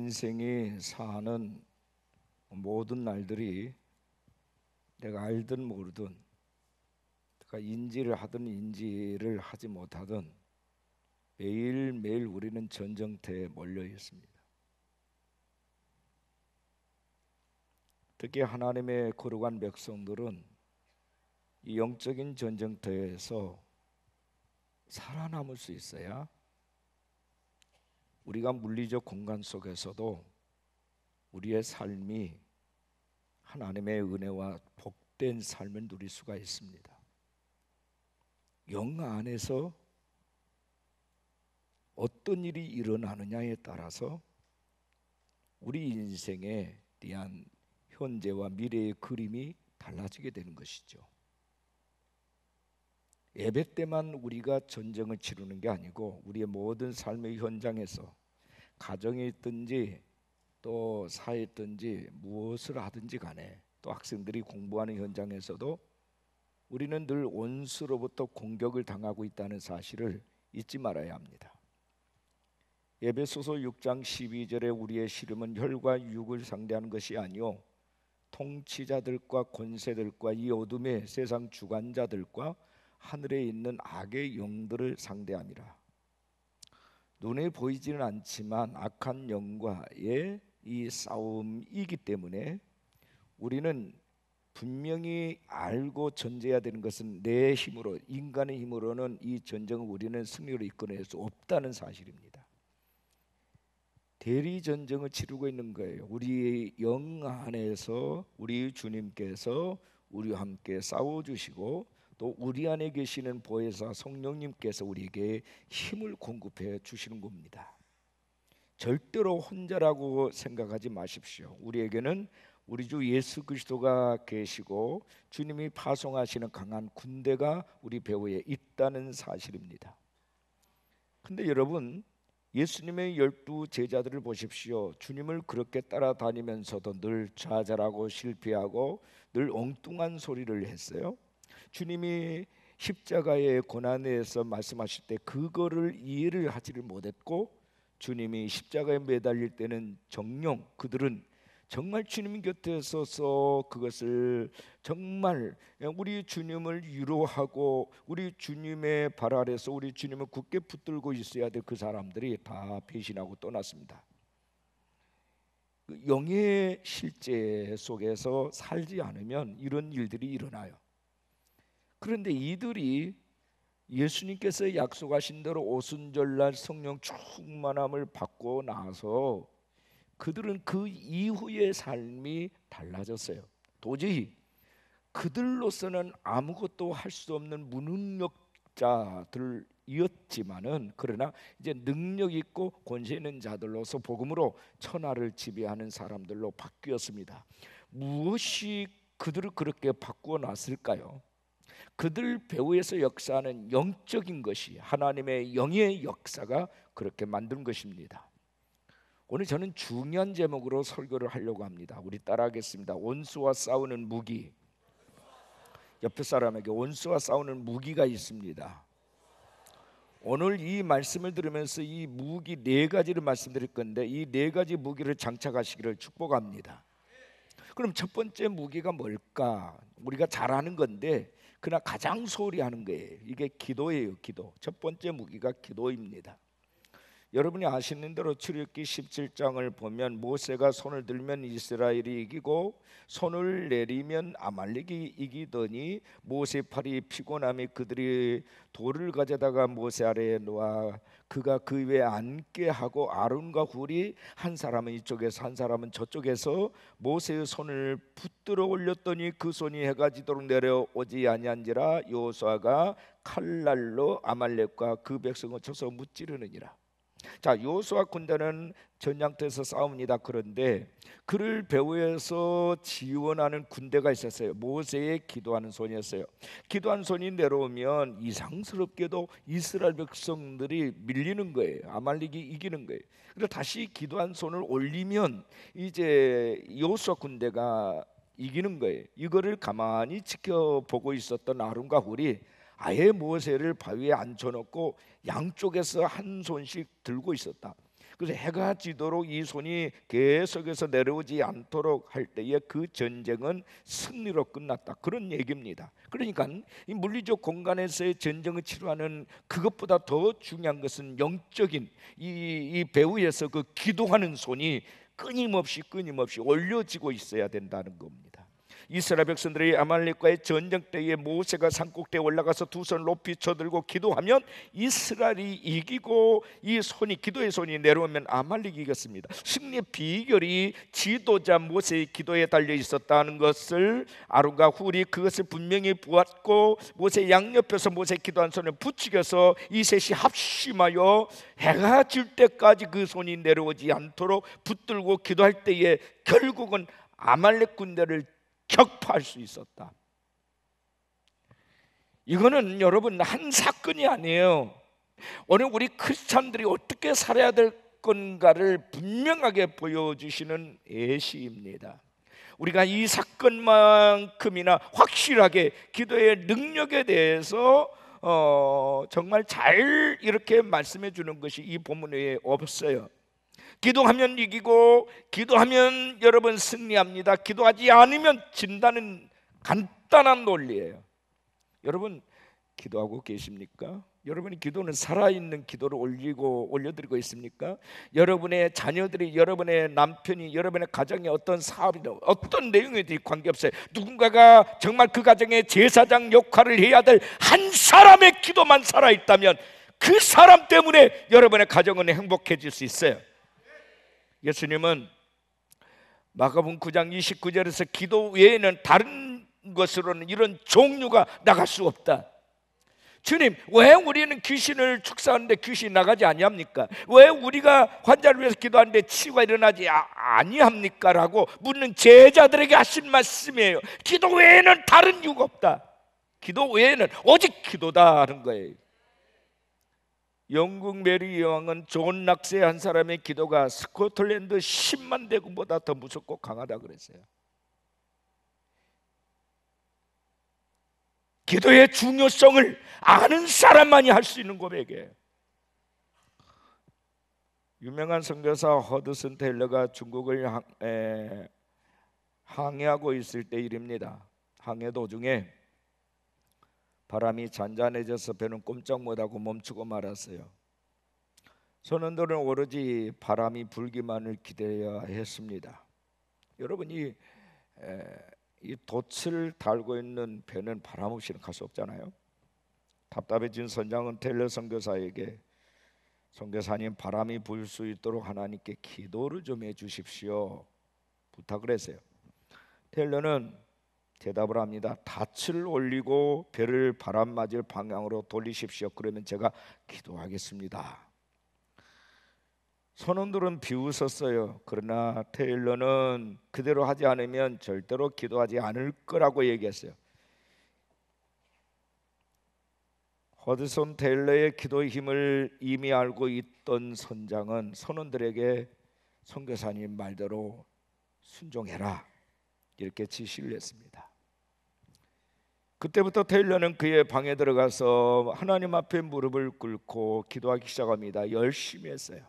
인생이 사는 모든 날들이 내가 알든 모르든, 내가 인지를 하든 인지를 하지 못하든 매일매일 우리는 전쟁터에 몰려 있습니다. 특히 하나님의 거룩한 백성들은 이 영적인 전쟁터에서 살아남을 수 있어야 우리가 물리적 공간 속에서도 우리의 삶이 하나님의 은혜와 복된 삶을 누릴 수가 있습니다. 영 안에서 어떤 일이 일어나느냐에 따라서 우리 인생에 대한 현재와 미래의 그림이 달라지게 되는 것이죠. 예배 때만 우리가 전쟁을 치르는 게 아니고 우리의 모든 삶의 현장에서 가정에 있든지 또 사회에 있든지 무엇을 하든지 간에, 또 학생들이 공부하는 현장에서도 우리는 늘 원수로부터 공격을 당하고 있다는 사실을 잊지 말아야 합니다. 에베소서 6장 12절에 우리의 씨름은 혈과 육을 상대하는 것이 아니요 통치자들과 권세들과 이 어둠의 세상 주관자들과 하늘에 있는 악의 영들을 상대함이라. 눈에 보이지는 않지만 악한 영과의 이 싸움이기 때문에 우리는 분명히 알고 전제해야 되는 것은 내 힘으로, 인간의 힘으로는 이 전쟁을 우리는 승리로 이끌어낼 수 없다는 사실입니다. 대리 전쟁을 치르고 있는 거예요. 우리의 영 안에서 우리 주님께서 우리와 함께 싸워주시고, 또 우리 안에 계시는 보혜사 성령님께서 우리에게 힘을 공급해 주시는 겁니다. 절대로 혼자라고 생각하지 마십시오. 우리에게는 우리 주 예수 그리스도가 계시고 주님이 파송하시는 강한 군대가 우리 배후에 있다는 사실입니다. 근데 여러분, 예수님의 12 제자들을 보십시오. 주님을 그렇게 따라다니면서도 늘 좌절하고 실패하고 늘 엉뚱한 소리를 했어요. 주님이 십자가의 고난에서 말씀하실 때 그거를 이해를 하지를 못했고, 주님이 십자가에 매달릴 때는 정녕 그들은 정말 주님 곁에 서서 그것을 정말 우리 주님을 위로하고 우리 주님의 발 아래서 우리 주님을 굳게 붙들고 있어야 될 그 사람들이 다 배신하고 떠났습니다. 영의 실제 속에서 살지 않으면 이런 일들이 일어나요. 그런데 이들이 예수님께서 약속하신 대로 오순절날 성령 충만함을 받고 나서 그들은 그 이후의 삶이 달라졌어요. 도저히 그들로서는 아무것도 할 수 없는 무능력자들이었지만은, 그러나 이제 능력 있고 권세 있는 자들로서 복음으로 천하를 지배하는 사람들로 바뀌었습니다. 무엇이 그들을 그렇게 바꾸어 놨을까요? 그들 배후에서 역사하는 영적인 것이, 하나님의 영의 역사가 그렇게 만든 것입니다. 오늘 저는 중요한 제목으로 설교를 하려고 합니다. 우리 따라하겠습니다. 원수와 싸우는 무기. 옆에 사람에게 원수와 싸우는 무기가 있습니다. 오늘 이 말씀을 들으면서 이 무기 4가지를 말씀드릴 건데, 이 4가지 무기를 장착하시기를 축복합니다. 그럼 첫 번째 무기가 뭘까? 우리가 잘 아는 건데 그러나 가장 소홀히 하는 거예요. 이게 기도예요. 기도. 첫 번째 무기가 기도입니다. 여러분이 아시는 대로 출애굽기 17장을 보면 모세가 손을 들면 이스라엘이 이기고 손을 내리면 아말렉이 이기더니 모세 팔이 피곤함이 그들이 돌을 가져다가 모세 아래에 놓아 그가 그 위에 앉게 하고 아론과 훌이 한 사람은 이쪽에서 한 사람은 저쪽에서 모세의 손을 붙들어 올렸더니 그 손이 해가 지도록 내려오지 아니한지라 여호수아가 칼날로 아말렉과 그 백성을 쳐서 무찌르느니라. 자, 여호수아 군대는 전장터에서 싸웁니다. 그런데 그를 배후에서 지원하는 군대가 있었어요. 모세의 기도하는 손이었어요. 기도하는 손이 내려오면 이상스럽게도 이스라엘 백성들이 밀리는 거예요. 아말렉이 이기는 거예요. 그래서 다시 기도한 손을 올리면 이제 여호수아 군대가 이기는 거예요. 이거를 가만히 지켜보고 있었던 아론과 훌이 아예 모세를 바위에 앉혀놓고 양쪽에서 한 손씩 들고 있었다. 그래서 해가 지도록 이 손이 계속해서 내려오지 않도록 할 때에 그 전쟁은 승리로 끝났다, 그런 얘기입니다. 그러니까 이 물리적 공간에서의 전쟁을 치료하는 그것보다 더 중요한 것은 영적인 이 배후에서 그 기도하는 손이 끊임없이 올려지고 있어야 된다는 겁니다. 이스라엘 백성들이 아말렉과의 전쟁 때에 모세가 산꼭대에 올라가서 두 손을 높이 쳐들고 기도하면 이스라엘이 이기고, 이 손이, 기도의 손이 내려오면 아말렉이 이겼습니다. 승리의 비결이 지도자 모세의 기도에 달려 있었다는 것을 아론과 훌이 그것을 분명히 보았고, 모세 양옆에서 모세 기도한 손을 부추겨서 이 셋이 합심하여 해가 질 때까지 그 손이 내려오지 않도록 붙들고 기도할 때에 결국은 아말렉 군대를 격파할 수 있었다. 이거는 여러분 한 사건이 아니에요. 오늘 우리 크리스찬들이 어떻게 살아야 될 건가를 분명하게 보여주시는 예시입니다. 우리가 이 사건만큼이나 확실하게 기도의 능력에 대해서 정말 잘 이렇게 말씀해 주는 것이 이 본문 외에 없어요. 기도하면 이기고, 기도하면 여러분 승리합니다. 기도하지 않으면 진다는 간단한 논리예요. 여러분 기도하고 계십니까? 여러분의 기도는 살아있는 기도를 올려드리고 있습니까? 여러분의 자녀들이, 여러분의 남편이, 여러분의 가정에 어떤 사업이든 어떤 내용이든 관계없어요. 누군가가 정말 그 가정의 제사장 역할을 해야 될 한 사람의 기도만 살아있다면 그 사람 때문에 여러분의 가정은 행복해질 수 있어요. 예수님은 마가복음 9장 29절에서 기도 외에는 다른 것으로는 이런 종류가 나갈 수 없다. 주님, 왜 우리는 귀신을 축사하는데 귀신이 나가지 아니합니까? 왜 우리가 환자를 위해서 기도하는데 치유가 일어나지 아니합니까? 라고 묻는 제자들에게 하신 말씀이에요. 기도 외에는 다른 이유가 없다. 기도 외에는 오직 기도다라는 거예요. 영국 메리 여왕은 존 락세 한 사람의 기도가 스코틀랜드 10만 대군보다 더 무섭고 강하다 그랬어요. 기도의 중요성을 아는 사람만이 할 수 있는 고백이에요. 유명한 선교사 허드슨 테일러가 중국을 항해하고 있을 때 일입니다. 항해 도중에 바람이 잔잔해져서 배는 꼼짝 못하고 멈추고 말았어요. 선원들은 오로지 바람이 불기만을 기대해야 했습니다. 여러분, 이 돛을 달고 있는 배는 바람 없이는 갈 수 없잖아요. 답답해진 선장은 테일러 선교사에게, 선교사님, 바람이 불 수 있도록 하나님께 기도를 좀 해주십시오, 부탁을 했어요. 테일러는 대답을 합니다. 닻을 올리고 배를 바람 맞을 방향으로 돌리십시오. 그러면 제가 기도하겠습니다. 선원들은 비웃었어요. 그러나 테일러는 그대로 하지 않으면 절대로 기도하지 않을 거라고 얘기했어요. 허드슨 테일러의 기도의 힘을 이미 알고 있던 선장은 선원들에게 선교사님 말대로 순종해라, 이렇게 지시를 했습니다. 그때부터 테일러는 그의 방에 들어가서 하나님 앞에 무릎을 꿇고 기도하기 시작합니다. 열심히 했어요.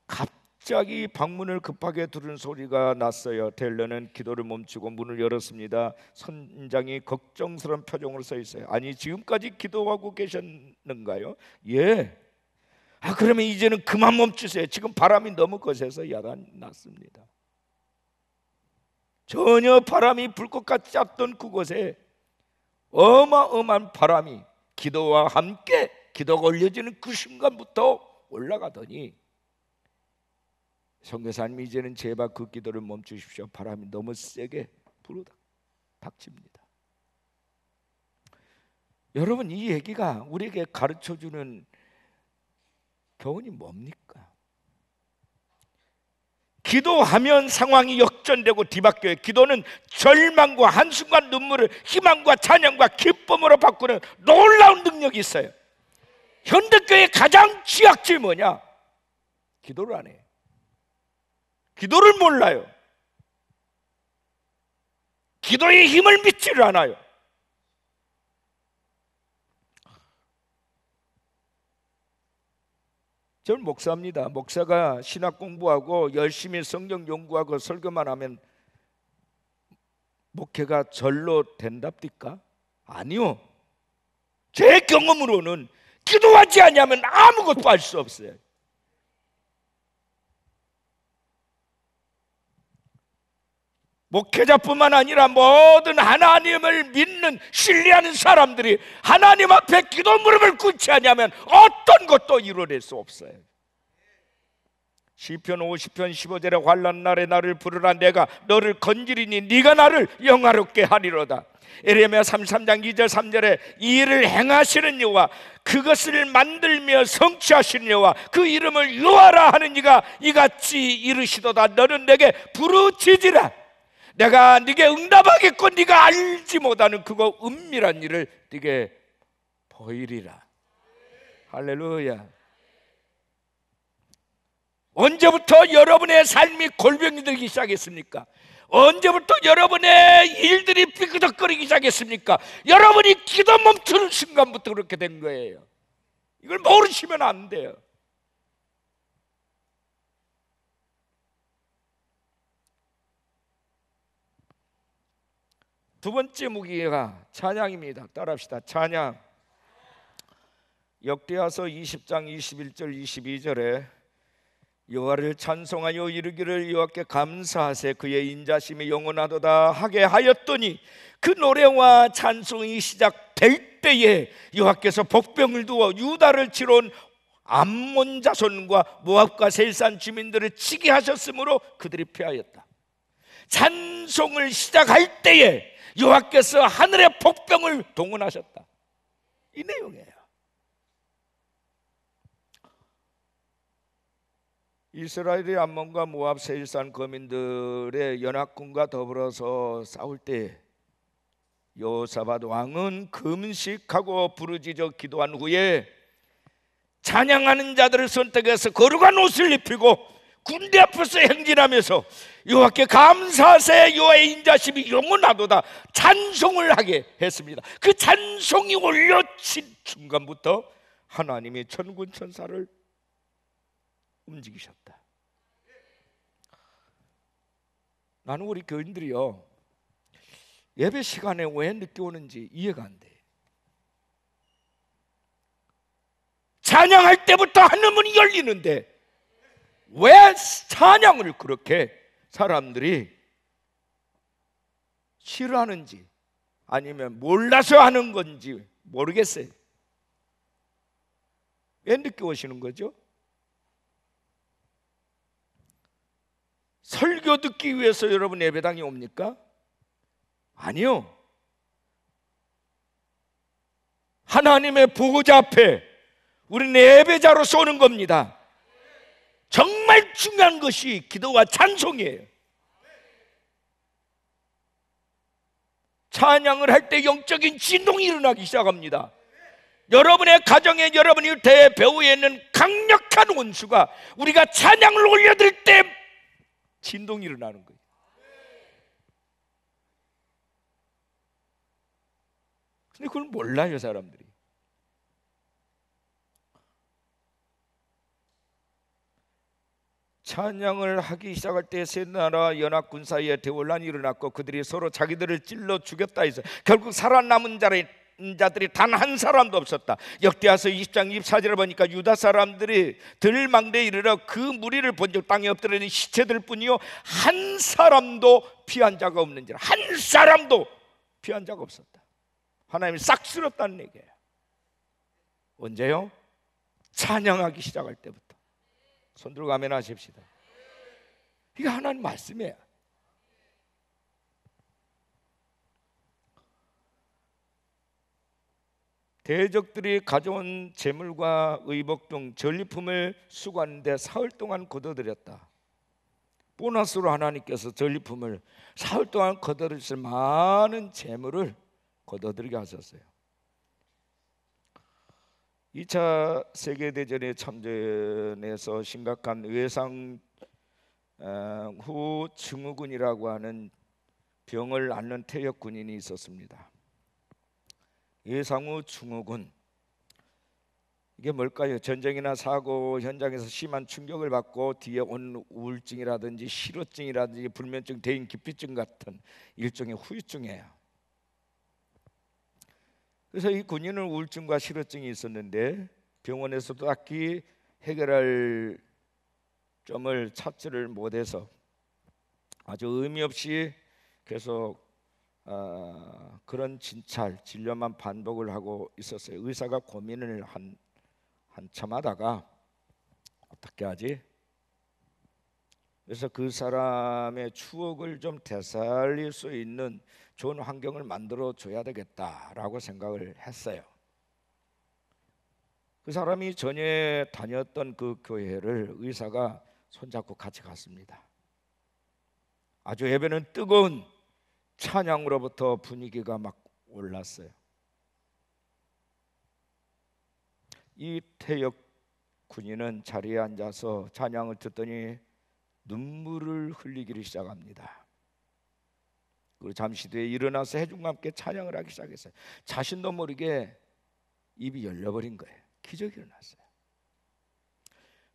갑자기 방문을 급하게 두드리는 소리가 났어요. 테일러는 기도를 멈추고 문을 열었습니다. 선장이 걱정스러운 표정으로 서 있어요. 아니, 지금까지 기도하고 계셨는가요? 예. 그러면 이제는 그만 멈추세요. 지금 바람이 너무 거세서 야단 났습니다. 전혀 바람이 불 것 같지 않던 그곳에 어마어마한 바람이 기도와 함께 기도가 올려지는 그 순간부터 올라가더니, 선교사님, 이제는 제발 그 기도를 멈추십시오. 바람이 너무 세게 불어닥칩니다. 여러분, 이 얘기가 우리에게 가르쳐주는 교훈이 뭡니까? 기도하면 상황이 역전되고 뒤바뀌어요. 기도는 절망과 한순간 눈물을 희망과 찬양과 기쁨으로 바꾸는 놀라운 능력이 있어요. 현대교회의 가장 취약점이 뭐냐? 기도를 안 해요. 기도를 몰라요. 기도의 힘을 믿지를 않아요. 저는 목사입니다. 목사가 신학 공부하고 열심히 성경 연구하고 설교만 하면 목회가 절로 된답니까? 아니요. 제 경험으로는 기도하지 않으면 아무것도 할 수 없어요. 목회자뿐만 아니라 모든 하나님을 믿는 신뢰하는 사람들이 하나님 앞에 기도 무릎을 꿇지 않으면 어떤 것도 이루어낼 수 없어요. 시편 50편 15절에 환난 날에 나를 부르라 내가 너를 건지리니 네가 나를 영화롭게 하리로다. 에레미야 33장 2절 3절에 이 일을 행하시는 여호와 그것을 만들며 성취하시는 여호와 그 이름을 여호와라 하는 이가 이같이 이르시도다. 너는 내게 부르짖으라 내가 네게 응답하겠고 네가 알지 못하는 그거 은밀한 일을 네게 보이리라. 할렐루야. 언제부터 여러분의 삶이 골병이 들기 시작했습니까? 언제부터 여러분의 일들이 삐그덕거리기 시작했습니까? 여러분이 기도 멈추는 순간부터 그렇게 된 거예요. 이걸 모르시면 안 돼요. 두 번째 무기가 찬양입니다. 따라합시다. 찬양. 역대하서 20장 21절 22절에 여호와를 찬송하여 이르기를 여호와께 감사하세 그의 인자심이 영원하도다 하게 하였더니 그 노래와 찬송이 시작될 때에 여호와께서 복병을 두어 유다를 치러 온 암몬 자손과 모압과 세일산 주민들을 치게 하셨으므로 그들이 패하였다. 찬송을 시작할 때에 여호와께서 하늘의 복병을 동원하셨다. 이 내용이에요. 이스라엘이 암몬과 모압 세일산 거민들의 연합군과 더불어서 싸울 때 여호사밧 왕은 금식하고 부르짖어 기도한 후에 찬양하는 자들을 선택해서 거룩한 옷을 입히고 군대 앞에서 행진하면서 여호와께 감사하세 여호와의 인자심이 영원하도다 찬송을 하게 했습니다. 그 찬송이 올려친 순간부터 하나님이 천군 천사를 움직이셨다. 나는 우리 교인들이요 예배 시간에 왜 늦게 오는지 이해가 안 돼. 찬양할 때부터 하늘문이 열리는데 왜 찬양을 그렇게 사람들이 싫어하는지 아니면 몰라서 하는 건지 모르겠어요. 왜 늦게 오시는 거죠? 설교 듣기 위해서 여러분 예배당에 옵니까? 아니요. 하나님의 보호자 앞에 우리는 예배자로서 오는 겁니다. 정말 중요한 것이 기도와 찬송이에요. 찬양을 할 때 영적인 진동이 일어나기 시작합니다. 여러분의 가정에 여러분이 대배후에 있는 강력한 원수가 우리가 찬양을 올려드릴 때 진동이 일어나는 거예요. 근데 그걸 몰라요 사람들이. 찬양을 하기 시작할 때 세 나라 연합군 사이에 대혼란이 일어났고 그들이 서로 자기들을 찔러 죽였다 해서 결국 살아남은 자들이 단 한 사람도 없었다. 역대하서 20장 24절을 보니까 유다 사람들이 들망대에 이르러 그 무리를 본즉 땅에 엎드려진 시체들 뿐이요 한 사람도 피한 자가 없는지라. 한 사람도 피한 자가 없었다. 하나님이 싹 쓸었다는 얘기예요. 언제요? 찬양하기 시작할 때부터. 손 들고 아멘 하십시다. 이게 하나님 말씀이에요. 대적들이 가져온 재물과 의복 등 전리품을 수거하는데 사흘 동안 거둬들였다. 보너스로 하나님께서 전리품을 사흘 동안 거둬들였을 많은 재물을 거둬들이게 하셨어요. 2차 세계대전에 참전해서 심각한 외상 후 증후군이라고 하는 병을 앓는 퇴역 군인이 있었습니다. 외상 후 증후군, 이게 뭘까요? 전쟁이나 사고 현장에서 심한 충격을 받고 뒤에 온 우울증이라든지 실어증이라든지 불면증, 대인기피증 같은 일종의 후유증이에요. 그래서 이 군인은 우울증과 실어증이 있었는데 병원에서도 딱히 해결할 점을 찾지를 못해서 아주 의미 없이 계속 그런 진료만 반복을 하고 있었어요. 의사가 고민을 한참 하다가 어떻게 하지? 그래서 그 사람의 추억을 좀 되살릴 수 있는 좋은 환경을 만들어 줘야 되겠다라고 생각을 했어요. 그 사람이 전에 다녔던 그 교회를 의사가 손잡고 같이 갔습니다. 아주 예배는 뜨거운 찬양으로부터 분위기가 막 올랐어요. 이 태역 군인은 자리에 앉아서 찬양을 듣더니 눈물을 흘리기를 시작합니다. 그리고 잠시 뒤에 일어나서 해중과 함께 찬양을 하기 시작했어요. 자신도 모르게 입이 열려버린 거예요. 기적이 일어났어요.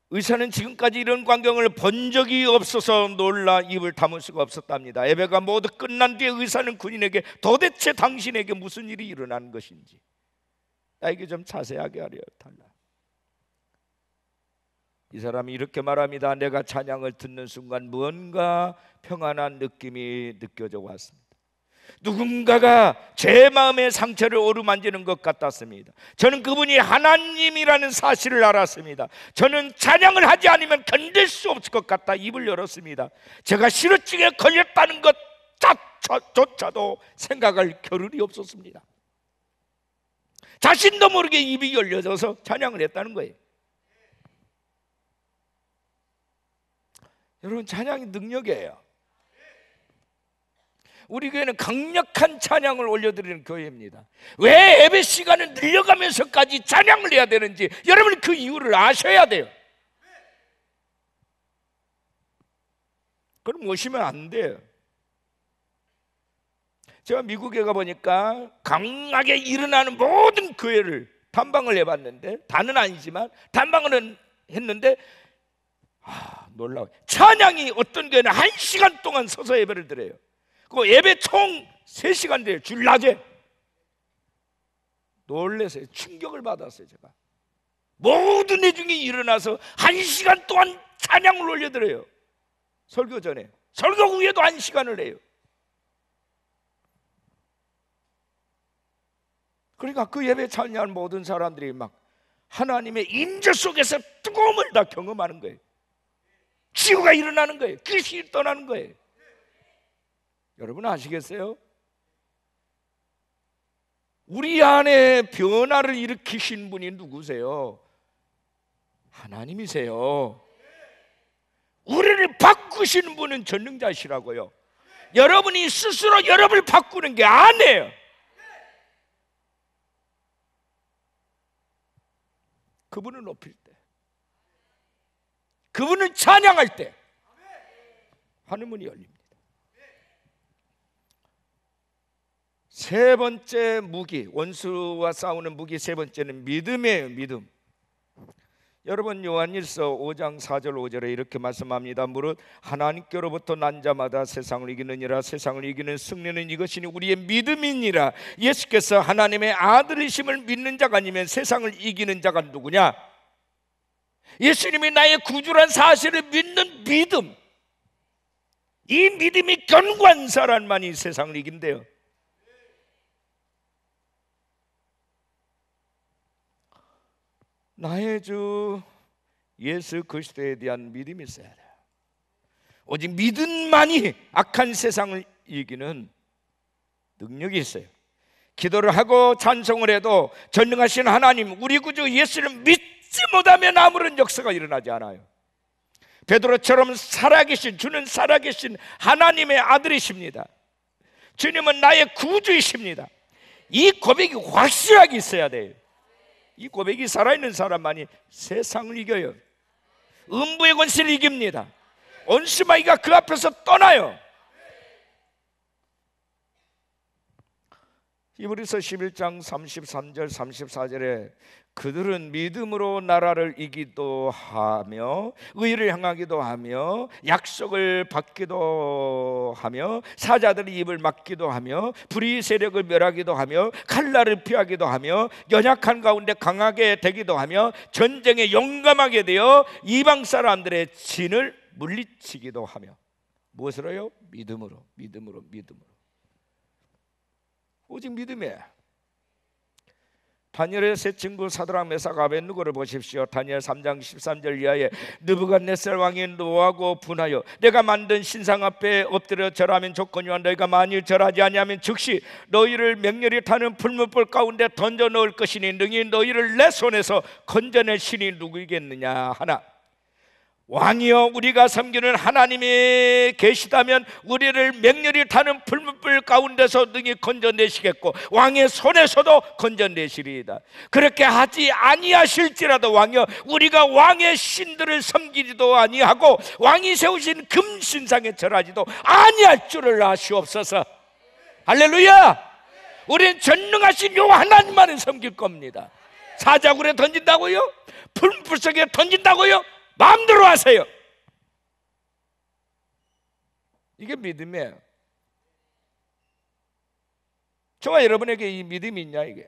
의사는 지금까지 이런 광경을 본 적이 없어서 놀라 입을 다물 수가 없었답니다. 예배가 모두 끝난 뒤에 의사는 군인에게 도대체 당신에게 무슨 일이 일어난 것인지 나에게 좀 자세하게 하려 달라. 이 사람이 이렇게 말합니다. 내가 찬양을 듣는 순간 무언가 평안한 느낌이 느껴져 왔습니다. 누군가가 제 마음의 상처를 어루만지는 것 같았습니다. 저는 그분이 하나님이라는 사실을 알았습니다. 저는 찬양을 하지 않으면 견딜 수 없을 것 같다 입을 열었습니다. 제가 실어증에 걸렸다는 것조차도 생각할 겨를이 없었습니다. 자신도 모르게 입이 열려져서 찬양을 했다는 거예요. 여러분, 찬양이 능력이에요. 우리 교회는 강력한 찬양을 올려드리는 교회입니다. 왜 예배 시간을 늘려가면서까지 찬양을 해야 되는지 여러분 그 이유를 아셔야 돼요. 그럼 오시면 안 돼요. 제가 미국에 가보니까 강하게 일어나는 모든 교회를 탐방을 해봤는데, 다는 아니지만 탐방을 했는데 놀라워요. 찬양이 어떤 교회는 1시간 동안 서서 예배를 드려요. 그 예배 총 3시간 돼요. 줄 낮에. 놀라서요. 충격을 받았어요. 제가 모든 내중이 일어나서 1시간 동안 찬양을 올려드려요. 설교 전에. 설교 후에도 1시간을 해요. 그러니까 그 예배 참여한 모든 사람들이 막 하나님의 임재 속에서 뜨거움을 다 경험하는 거예요. 치유가 일어나는 거예요. 귀신이 떠나는 거예요. 여러분 아시겠어요? 우리 안에 변화를 일으키신 분이 누구세요? 하나님이세요. 우리를 바꾸시는 분은 전능자시라고요. 여러분이 스스로 여러분을 바꾸는 게 아니에요. 그분을 높일 때, 그분을 찬양할 때 하늘문이 열립니다. 세 번째 무기, 원수와 싸우는 무기 세 번째는 믿음이에요. 믿음. 여러분 요한일서 5장 4절 5절에 이렇게 말씀합니다. 무릇 하나님께로부터 난 자마다 세상을 이기느니라. 세상을 이기는 승리는 이것이니 우리의 믿음이니라. 예수께서 하나님의 아들이심을 믿는 자가 아니면 세상을 이기는 자가 누구냐? 예수님이 나의 구주란 사실을 믿는 믿음, 이 믿음이 견고한 사람만이 세상을 이긴대요. 나의 주 예수 그리스도에 대한 믿음이 있어야 돼요. 오직 믿음만이 악한 세상을 이기는 능력이 있어요. 기도를 하고 찬송을 해도 전능하신 하나님, 우리 구주 예수를 믿지 못하면 아무런 역사가 일어나지 않아요. 베드로처럼 살아계신, 주는 살아계신 하나님의 아들이십니다. 주님은 나의 구주이십니다. 이 고백이 확실하게 있어야 돼요. 이 고백이 살아있는 사람만이 세상을 이겨요. 음부의 권세를 이깁니다. 온수마귀가 그 앞에서 떠나요. 히브리서 11장 33절 34절에 그들은 믿음으로 나라를 이기도 하며 의를 향하기도 하며 약속을 받기도 하며 사자들의 입을 막기도 하며 불의 세력을 멸하기도 하며 칼날을 피하기도 하며 연약한 가운데 강하게 되기도 하며 전쟁에 용감하게 되어 이방 사람들의 진을 물리치기도 하며. 무엇으로요? 믿음으로. 오직 믿음에. 다니엘의 세 친구 사드락 메삭 아벳느고를 보십시오. 다니엘 3장 13절 이하에 느부갓네살 왕이 노하고 분하여 내가 만든 신상 앞에 엎드려 절하면 좋거니와 너희가 만일 절하지 아니하면 즉시 너희를 맹렬히 타는 풀무불 가운데 던져 넣을 것이니 능히 너희를 내 손에서 건져낼 신이 누구이겠느냐 하나. 왕이여, 우리가 섬기는 하나님이 계시다면 우리를 맹렬히 타는 풀무불 가운데서 능히 건져내시겠고 왕의 손에서도 건져내시리이다. 그렇게 하지 아니하실지라도 왕이여, 우리가 왕의 신들을 섬기지도 아니하고 왕이 세우신 금신상에 절하지도 아니할 줄을 아시옵소서. 할렐루야. 우리는 전능하신 요 하나님만을 섬길 겁니다. 사자굴에 던진다고요? 풀무불 속에 던진다고요? 마음대로 하세요. 이게 믿음이에요. 저와 여러분에게 이 믿음이 있냐 이게?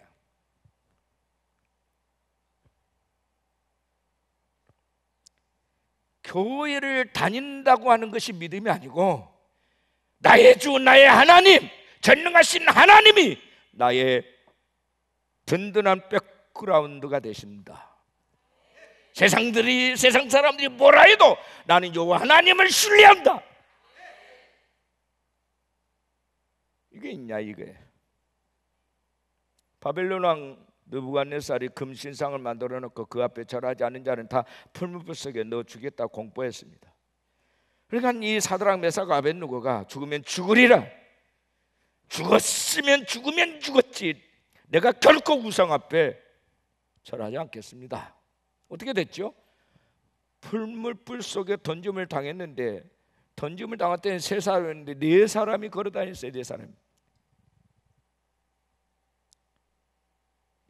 교회를 다닌다고 하는 것이 믿음이 아니고 나의 주 나의 하나님, 전능하신 하나님이 나의 든든한 백그라운드가 되신다. 세상 사람들이 뭐라 해도 나는 요 하나님을 신뢰한다. 이게 있냐 이게? 바벨론 왕 느부갓네살이 금신상을 만들어 놓고 그 앞에 절하지 않은 자는 다 풀무불 속에 넣어 주겠다 공포했습니다. 그러니까 이 사드락 메삭 아벳느고가 죽으면 죽으리라, 죽었으면 죽으면 죽었지 내가 결코 우상 앞에 절하지 않겠습니다. 어떻게 됐죠? 풀무불 속에 던짐을 당했는데, 던짐을 당할 때는 3사람이었는데 4사람이 걸어다녔어요. 4사람이.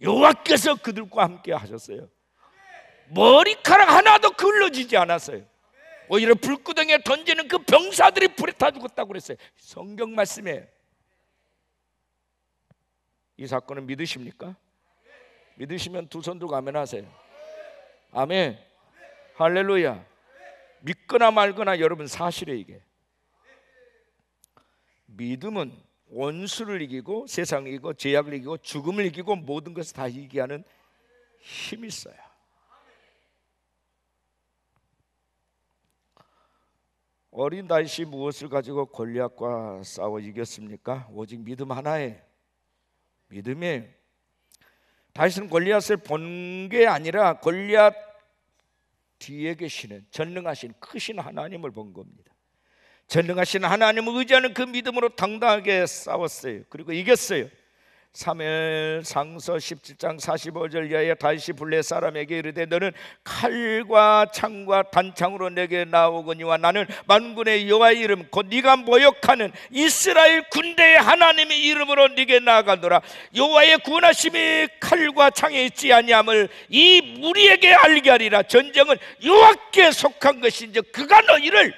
여호와께서 그들과 함께 하셨어요. 머리카락 하나도 걸러지지 않았어요. 오히려 불구덩이에 던지는 그 병사들이 불에 타 죽었다고 그랬어요. 성경 말씀에. 이 사건을 믿으십니까? 믿으시면 두 손 들고 아멘 하세요. 아멘. 할렐루야. 믿거나 말거나 여러분 사실이에요. 이게 믿음은 원수를 이기고 세상을 이기고 죄악을 이기고 죽음을 이기고 모든 것을 다 이기게 하는 힘이 있어요. 어린 다윗이 무엇을 가지고 골리앗과 싸워 이겼습니까? 오직 믿음 하나에. 믿음에. 다윗은 골리앗을 본 게 아니라 골리앗 뒤에 계시는 전능하신 크신 하나님을 본 겁니다. 전능하신 하나님을 의지하는 그 믿음으로 당당하게 싸웠어요. 그리고 이겼어요. 사무엘상서 17장 45절 이하에 다윗이 블레 사람에게 이르되 너는 칼과 창과 단창으로 내게 나오거니와 나는 만군의 여호와의 이름 곧 네가 모욕하는 이스라엘 군대의 하나님의 이름으로 네게 나아가노라. 여호와의 구원하심이 칼과 창에 있지 아니함을 이 무리에게 알게 하리라. 전쟁은 여호와께 속한 것인즉 그가 너희를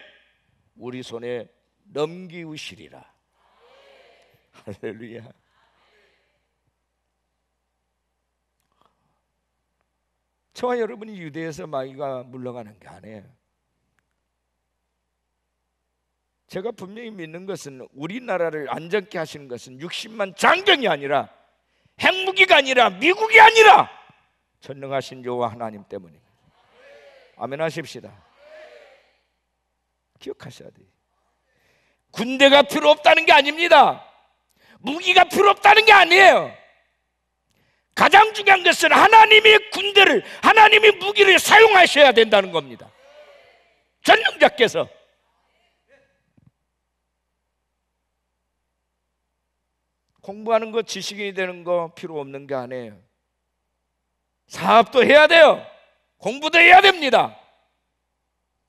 우리 손에 넘기우시리라. 할렐루야. 저와 여러분이 유대에서 마귀가 물러가는 게 아니에요. 제가 분명히 믿는 것은 우리나라를 안전케 하시는 것은 60만 장병이 아니라 핵무기가 아니라 미국이 아니라 전능하신 여호와 하나님 때문입니다. 아멘 하십시다. 기억하셔야 돼요. 군대가 필요 없다는 게 아닙니다. 무기가 필요 없다는 게 아니에요. 가장 중요한 것은 하나님의 군대를, 하나님의 무기를 사용하셔야 된다는 겁니다. 전능자께서. 공부하는 거, 지식이 되는 거 필요 없는 게 아니에요. 사업도 해야 돼요. 공부도 해야 됩니다.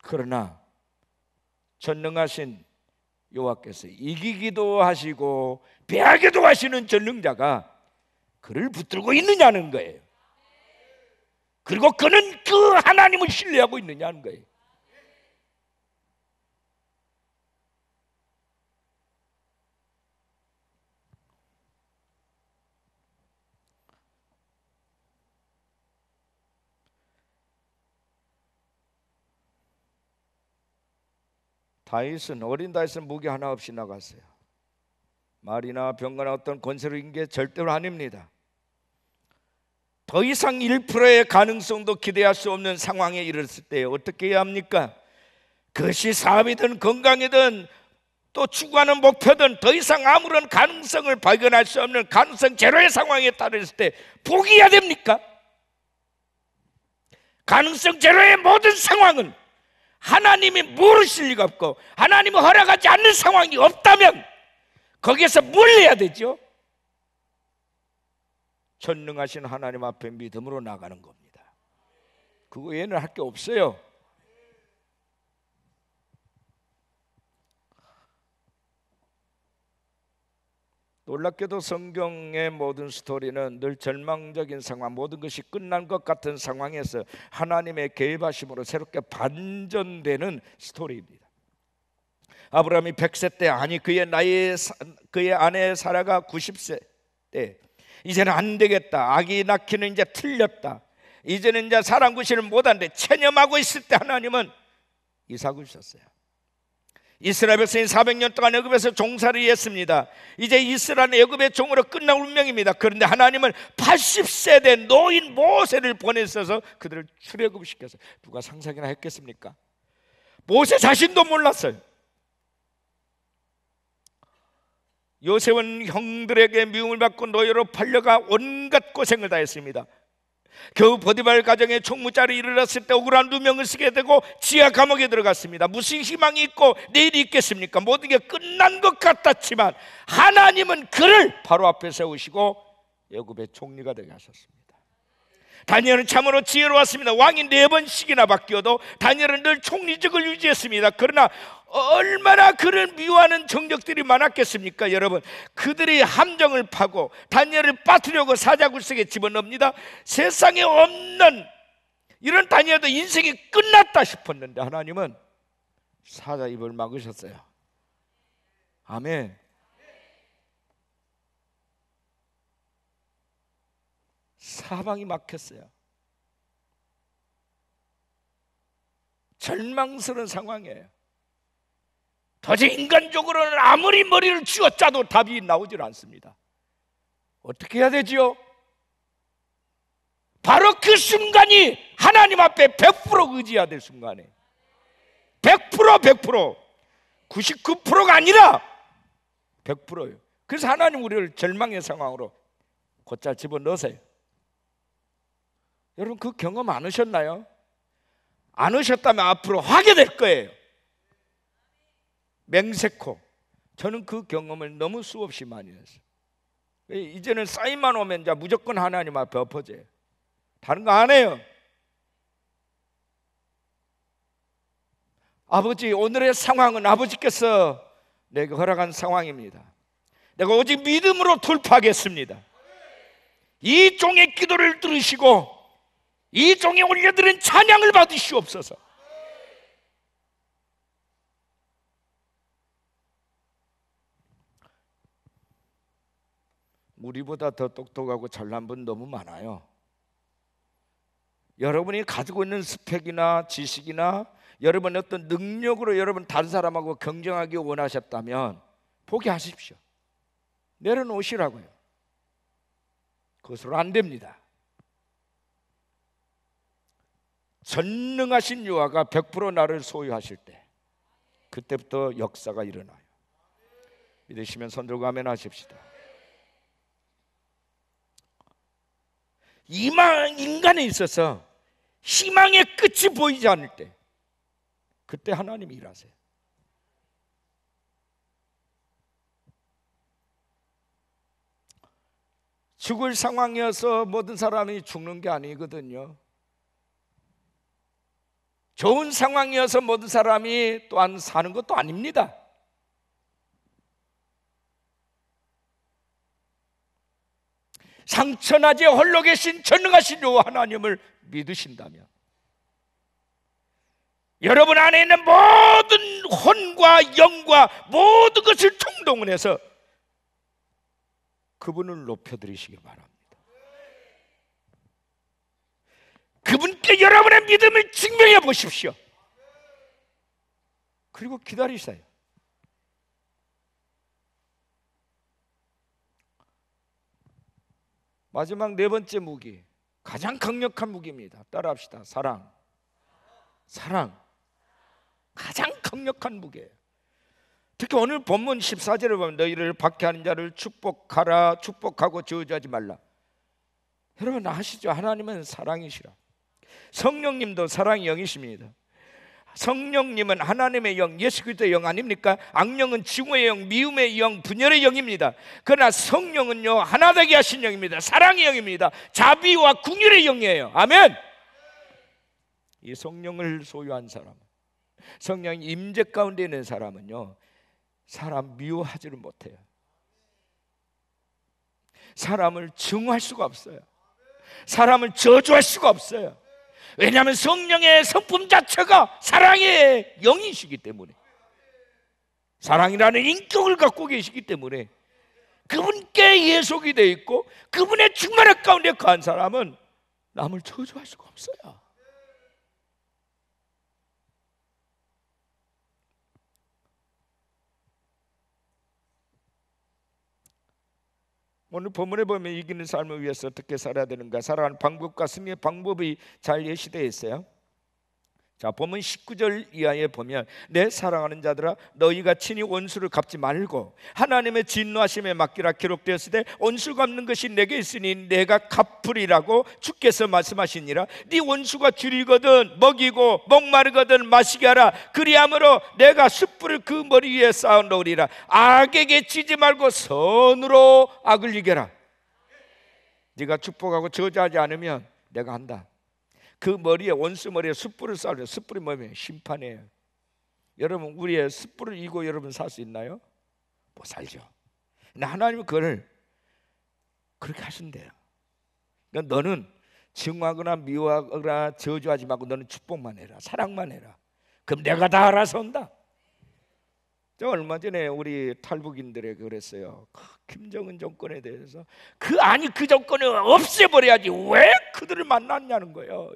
그러나 전능하신 여호와께서 이기기도 하시고 패하기도 하시는 전능자가 그를 붙들고 있느냐는 거예요. 그리고 그는 그 하나님을 신뢰하고 있느냐는 거예요. 어린 다윗은 무기 하나 없이 나갔어요. 말이나 병거나 어떤 권세를 이긴 게 절대로 아닙니다. 더 이상 1%의 가능성도 기대할 수 없는 상황에 이르렀을 때 어떻게 해야 합니까? 그것이 사업이든 건강이든 또 추구하는 목표든 더 이상 아무런 가능성을 발견할 수 없는 가능성 제로의 상황에 따랐을 때 포기해야 됩니까? 가능성 제로의 모든 상황은 하나님이 모르실 리가 없고 하나님이 허락하지 않는 상황이 없다면 거기에서 뭘 해야 되죠? 전능하신 하나님 앞에 믿음으로 나가는 겁니다. 그거 외에는 할 게 없어요. 놀랍게도 성경의 모든 스토리는 늘 절망적인 상황, 모든 것이 끝난 것 같은 상황에서 하나님의 개입하심으로 새롭게 반전되는 스토리입니다. 아브라함이 100세 때, 아니 그의 아내 사라가 90세 때 이제는 안 되겠다, 아기 낳기는 이제 틀렸다, 이제는 이제 사람 구실을 못하는데 체념하고 있을 때 하나님은 이삭을 주셨어요. 이스라엘 백성이 400년 동안 애굽에서 종살이 했습니다. 이제 이스라엘 애굽의 종으로 끝날 운명입니다. 그런데 하나님은 80세 된 노인 모세를 보내셔서 그들을 출애굽시켜서, 누가 상상이나 했겠습니까? 모세 자신도 몰랐어요. 요셉은 형들에게 미움을 받고 노예로 팔려가 온갖 고생을 다 했습니다. 겨우 보디발 가정에 총무자리에 이르렀을 때 억울한 누명을 쓰게 되고 지하 감옥에 들어갔습니다. 무슨 희망이 있고 내일이 있겠습니까? 모든 게 끝난 것 같았지만 하나님은 그를 바로 앞에 세우시고 애굽의 총리가 되게 하셨습니다. 다니엘은 참으로 지혜로웠습니다. 왕이 4번씩이나 바뀌어도 다니엘은 늘 총리직을 유지했습니다. 그러나 얼마나 그를 미워하는 정적들이 많았겠습니까? 여러분, 그들이 함정을 파고 다니엘을 빠뜨려고 사자굴석에 집어넣습니다. 세상에 없는 이런 다니엘도 인생이 끝났다 싶었는데 하나님은 사자 입을 막으셨어요. 아멘. 사방이 막혔어요. 절망스러운 상황이에요. 도저히 인간적으로는 아무리 머리를 쥐어짜도 답이 나오질 않습니다. 어떻게 해야 되지요? 바로 그 순간이 하나님 앞에 100% 의지해야 될 순간이에요. 100%, 99%가 아니라 100%예요. 그래서 하나님 우리를 절망의 상황으로 곧잘 집어넣으세요. 여러분, 그 경험 안 하셨나요? 안 하셨다면 앞으로 하게 될 거예요. 맹세코. 저는 그 경험을 너무 수없이 많이 했어요. 이제는 사인만 오면 이제 무조건 하나님 앞에 엎어져요. 다른 거 안 해요. 아버지, 오늘의 상황은 아버지께서 내게 허락한 상황입니다. 내가 오직 믿음으로 돌파하겠습니다. 이 종의 기도를 들으시고 이 종이 올려드린 찬양을 받으시옵소서. 우리보다 더 똑똑하고 잘난 분 너무 많아요. 여러분이 가지고 있는 스펙이나 지식이나 여러분의 어떤 능력으로 여러분 다른 사람하고 경쟁하기 원하셨다면 포기하십시오. 내려놓으시라고요. 그것으로 안 됩니다. 전능하신 여호와가 100% 나를 소유하실 때 그때부터 역사가 일어나요. 믿으시면 손 들고 아멘 하십시다. 인간에 있어서 희망의 끝이 보이지 않을 때 그때 하나님이 일하세요. 죽을 상황이어서 모든 사람이 죽는 게 아니거든요. 좋은 상황이어서 모든 사람이 또한 사는 것도 아닙니다. 상처나지에 홀로 계신 전능하신 여호와 하나님을 믿으신다면, 여러분 안에 있는 모든 혼과 영과 모든 것을 총동원해서 그분을 높여드리시기 바랍니다. 그분께 여러분의 믿음을 증명해 보십시오. 그리고 기다리세요. 마지막 네 번째 무기, 가장 강력한 무기입니다. 따라합시다. 사랑. 사랑. 가장 강력한 무기예요. 특히 오늘 본문 14절을 보면 너희를 박해하는 자를 축복하라, 축복하고 저주하지 말라. 여러분 아시죠? 하나님은 사랑이시라. 성령님도 사랑의 영이십니다. 성령님은 하나님의 영, 예수 그리스도의 영 아닙니까? 악령은 증오의 영, 미움의 영, 분열의 영입니다. 그러나 성령은요 하나되게 하신 영입니다. 사랑의 영입니다. 자비와 긍휼의 영이에요. 아멘. 이 성령을 소유한 사람, 성령의 임재 가운데 있는 사람은요 사람 미워하지를 못해요. 사람을 증오할 수가 없어요. 사람을 저주할 수가 없어요. 왜냐하면 성령의 성품 자체가 사랑의 영이시기 때문에, 사랑이라는 인격을 갖고 계시기 때문에 그분께 예속이 되어 있고 그분의 충만한 가운데 거한 사람은 남을 저주할 수가 없어요. 오늘 본문에 보면 이기는 삶을 위해서 어떻게 살아야 되는가, 살아가는 방법과 승리의 방법이 잘 예시되어 있어요. 자, 본문 19절 이하에 보면 내 사랑하는 자들아 너희가 친히 원수를 갚지 말고 하나님의 진노하심에 맡기라 기록되었을 때 원수 갚는 것이 내게 있으니 내가 갚으리라고 주께서 말씀하시니라. 네 원수가 줄이거든 먹이고 목마르거든 마시게 하라. 그리함으로 내가 숯불을 그 머리 위에 쌓아 놓으리라. 악에게 치지 말고 선으로 악을 이겨라. 네가 축복하고 저주하지 않으면 내가 한다. 그 머리에, 원수 머리에 숯불을 쌓으려. 숯불이 뭐냐면 심판이에요. 여러분 우리의 숯불을 이고 여러분 살 수 있나요? 못 살죠. 근데 하나님은 그걸 그렇게 하신대요. 그러니까 너는 증오하거나 미워하거나 저주하지 말고 너는 축복만 해라, 사랑만 해라. 그럼 내가 다 알아서 한다. 저 얼마 전에 우리 탈북인들에게 그랬어요. 김정은 정권에 대해서 그 정권을 없애버려야지 왜 그들을 만났냐는 거예요.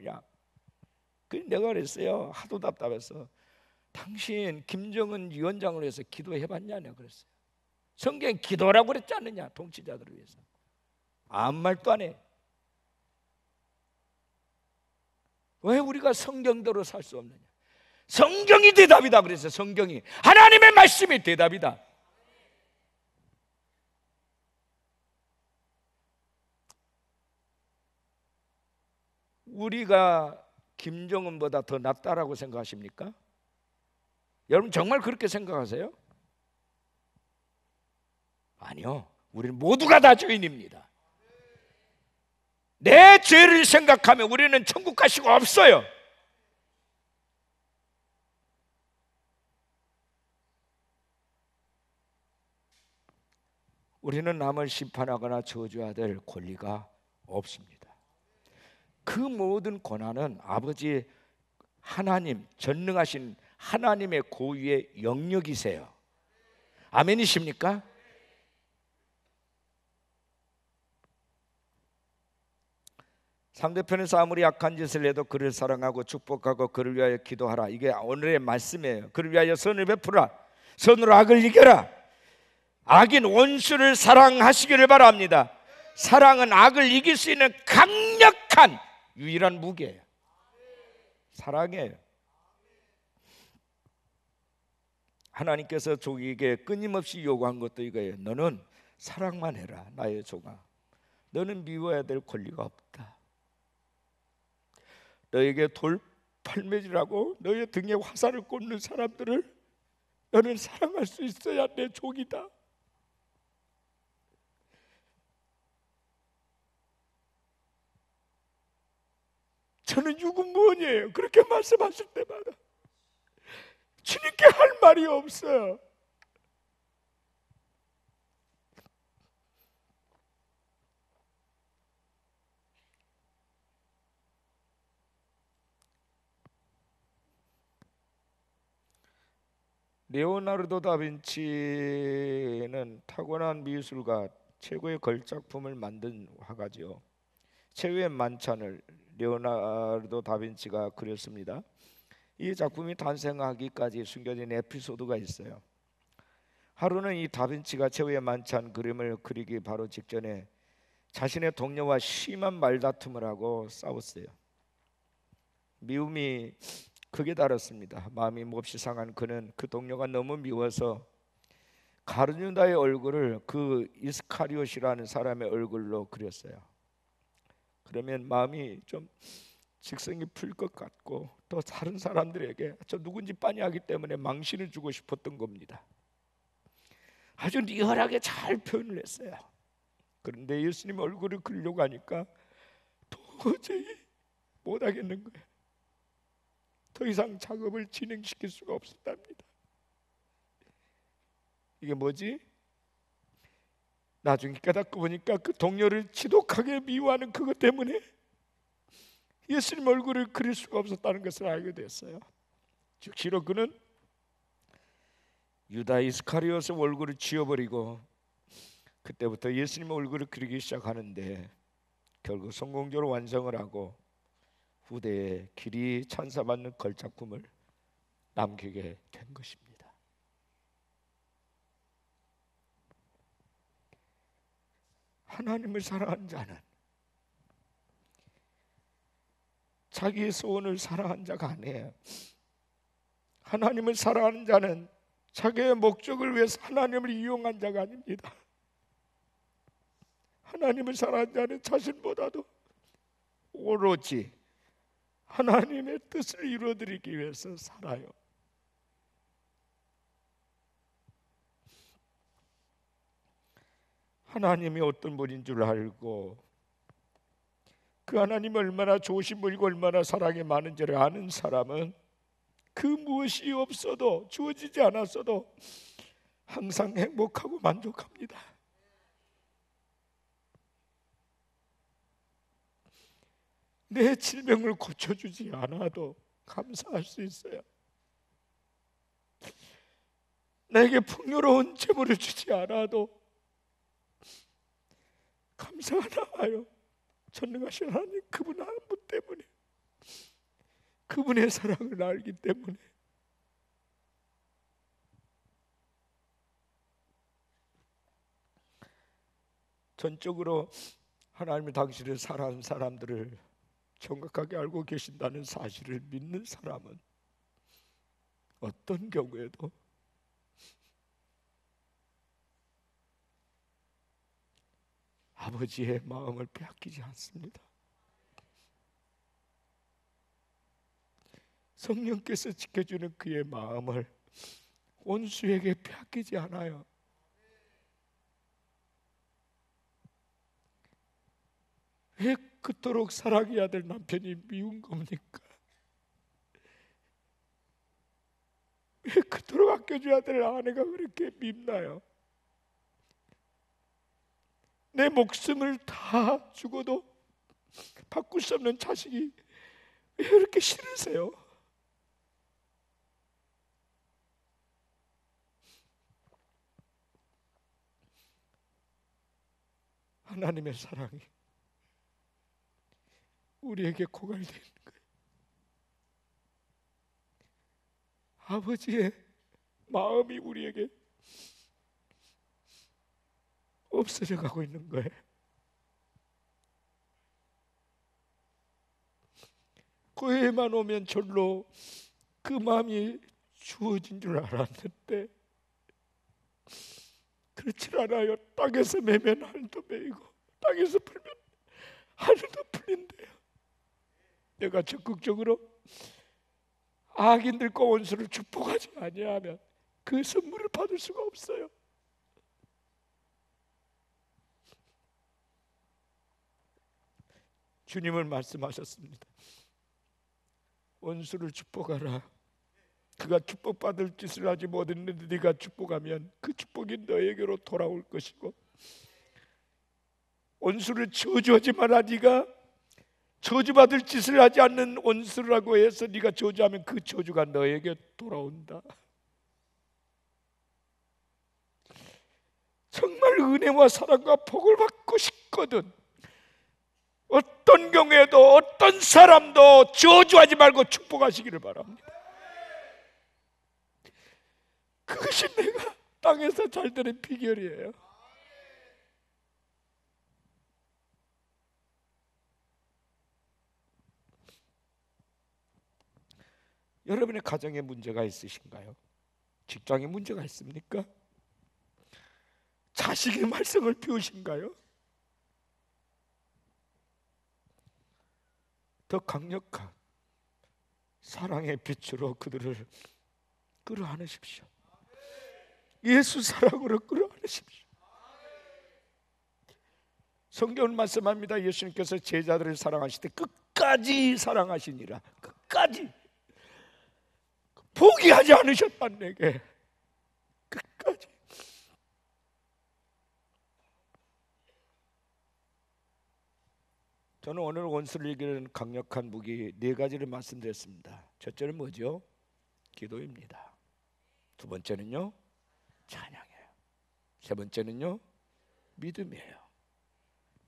그 내가 그랬어요. 하도 답답해서 당신 김정은 위원장을 위해서 기도해봤냐? 내가 그랬어요. 성경에 기도라고 그랬지 않느냐? 통치자들을 위해서. 아무 말도 안 해. 왜 우리가 성경대로 살 수 없느냐? 성경이 대답이다 그랬어요. 성경이, 하나님의 말씀이 대답이다. 우리가 김정은보다 더 낫다라고 생각하십니까? 여러분 정말 그렇게 생각하세요? 아니요. 우리는 모두가 다 죄인입니다. 내 죄를 생각하면 우리는 천국 갈 수가 없어요. 우리는 남을 심판하거나 저주할 권리가 없습니다. 그 모든 권한은 아버지 하나님, 전능하신 하나님의 고유의 영역이세요. 아멘이십니까? 상대편에서 아무리 악한 짓을 해도 그를 사랑하고 축복하고 그를 위하여 기도하라. 이게 오늘의 말씀이에요. 그를 위하여 선을 베풀라. 선으로 악을 이겨라. 악인 원수를 사랑하시기를 바랍니다. 사랑은 악을 이길 수 있는 강력한 유일한 무기예요. 사랑이에요. 하나님께서 종에게 끊임없이 요구한 것도 이거예요. 너는 사랑만 해라, 나의 종아. 너는 미워해야 될 권리가 없다. 너에게 돌팔매질하고 너의 등에 화살을 꽂는 사람들을 너는 사랑할 수 있어야 내 종이다. 저는 유구무원이에요. 그렇게 말씀하실 때마다 주님께 할 말이 없어요. 레오나르도 다빈치는 타고난 미술가, 최고의 걸작품을 만든 화가죠. 최후의 만찬을 레오나르도 다빈치가 그렸습니다. 이 작품이 탄생하기까지 숨겨진 에피소드가 있어요. 하루는 이 다빈치가 최후의 만찬 그림을 그리기 바로 직전에 자신의 동료와 심한 말다툼을 하고 싸웠어요. 미움이 극에 달했습니다. 마음이 몹시 상한 그는 그 동료가 너무 미워서 가룟유다의 얼굴을 그 이스카리옷이라는 사람의 얼굴로 그렸어요. 그러면 마음이 좀 직성이 풀 것 같고 또 다른 사람들에게 저 누군지 빤히 하기 때문에 망신을 주고 싶었던 겁니다. 아주 리얼하게 잘 표현을 했어요. 그런데 예수님 얼굴을 그리려고 하니까 도저히 못하겠는 거예요. 더 이상 작업을 진행시킬 수가 없었답니다. 이게 뭐지? 나중에 깨닫고 보니까 그 동료를 지독하게 미워하는 그것 때문에 예수님 얼굴을 그릴 수가 없었다는 것을 알게 됐어요. 즉시로 그는 유다 이스카리옷의 얼굴을 지워버리고 그때부터 예수님 얼굴을 그리기 시작하는데 결국 성공적으로 완성을 하고 후대에 길이 찬사받는 걸작품을 남기게 된 것입니다. 하나님을 사랑하는 자는 자기의 소원을 사랑한 자가 아니에요. 하나님을 사랑하는 자는 자기의 목적을 위해서 하나님을 이용한 자가 아닙니다. 하나님을 사랑하는 자는 자신보다도 오로지 하나님의 뜻을 이루어드리기 위해서 살아요. 하나님이 어떤 분인 줄 알고 그 하나님이 얼마나 좋으신 분이고 얼마나 사랑이 많은지를 아는 사람은 그 무엇이 없어도 주어지지 않았어도 항상 행복하고 만족합니다. 내 질병을 고쳐주지 않아도 감사할 수 있어요. 내게 풍요로운 재물을 주지 않아도 감사가 나와요. 전능하신 하나님 그분 한 분 때문에, 그분의 사랑을 알기 때문에. 전적으로 하나님이 당신을 사랑하는 사람들을 정확하게 알고 계신다는 사실을 믿는 사람은 어떤 경우에도 아버지의 마음을 빼앗기지 않습니다. 성령께서 지켜주는 그의 마음을 원수에게 빼앗기지 않아요. 왜 그토록 사랑해야 될 남편이 미운 겁니까? 왜 그토록 아껴줘야 될 아내가 그렇게 밉나요? 내 목숨을 다 죽어도 바꿀 수 없는 자식이 왜 그렇게 싫으세요? 하나님의 사랑이 우리에게 고갈되는 거예요. 아버지의 마음이 우리에게 없어져 가고 있는 거예요. 교회에만 오면 절로 그 마음이 주어진 줄 알았는데 그렇지 않아요. 땅에서 매면 하늘도 매이고 땅에서 풀면 하늘도 풀린대요. 내가 적극적으로 악인들과 원수를 축복하지 아니하면 그 선물을 받을 수가 없어요. 주님은 말씀하셨습니다. 원수를 축복하라. 그가 축복받을 짓을 하지 못했는데 네가 축복하면 그 축복이 너에게로 돌아올 것이고, 원수를 저주하지 마라. 네가 저주받을 짓을 하지 않는 원수라고 해서 네가 저주하면 그 저주가 너에게 돌아온다. 정말 은혜와 사랑과 복을 받고 싶거든 어떤 경우에도 어떤 사람도 저주하지 말고 축복하시기를 바랍니다. 그것이 내가 땅에서 잘 되는 비결이에요. 여러분의 가정에 문제가 있으신가요? 직장에 문제가 있습니까? 자식의 말썽을 피우신가요? 더 강력한 사랑의 빛으로 그들을 끌어안으십시오. 예수 사랑으로 끌어안으십시오. 성경은 말씀합니다. 예수님께서 제자들을 사랑하실 때 끝까지 사랑하시니라. 끝까지 포기하지 않으셨다. 내게 끝까지. 저는 오늘 원수를 이기는 강력한 무기 4가지를 말씀드렸습니다. 첫째는 뭐죠? 기도입니다. 두 번째는요, 찬양이에요. 세 번째는요, 믿음이에요.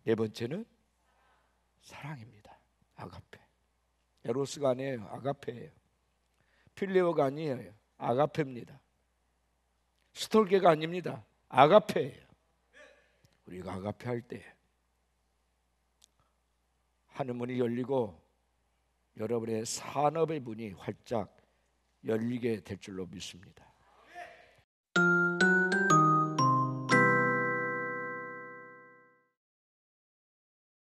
네 번째는 사랑입니다. 아가페. 에로스가 아니에요. 아가페예요. 필레오가 아니에요. 아가페입니다. 스톨게가 아닙니다. 아가페예요. 우리가 아가페 할 때 하늘문이 열리고 여러분의 산업의 문이 활짝 열리게 될 줄로 믿습니다.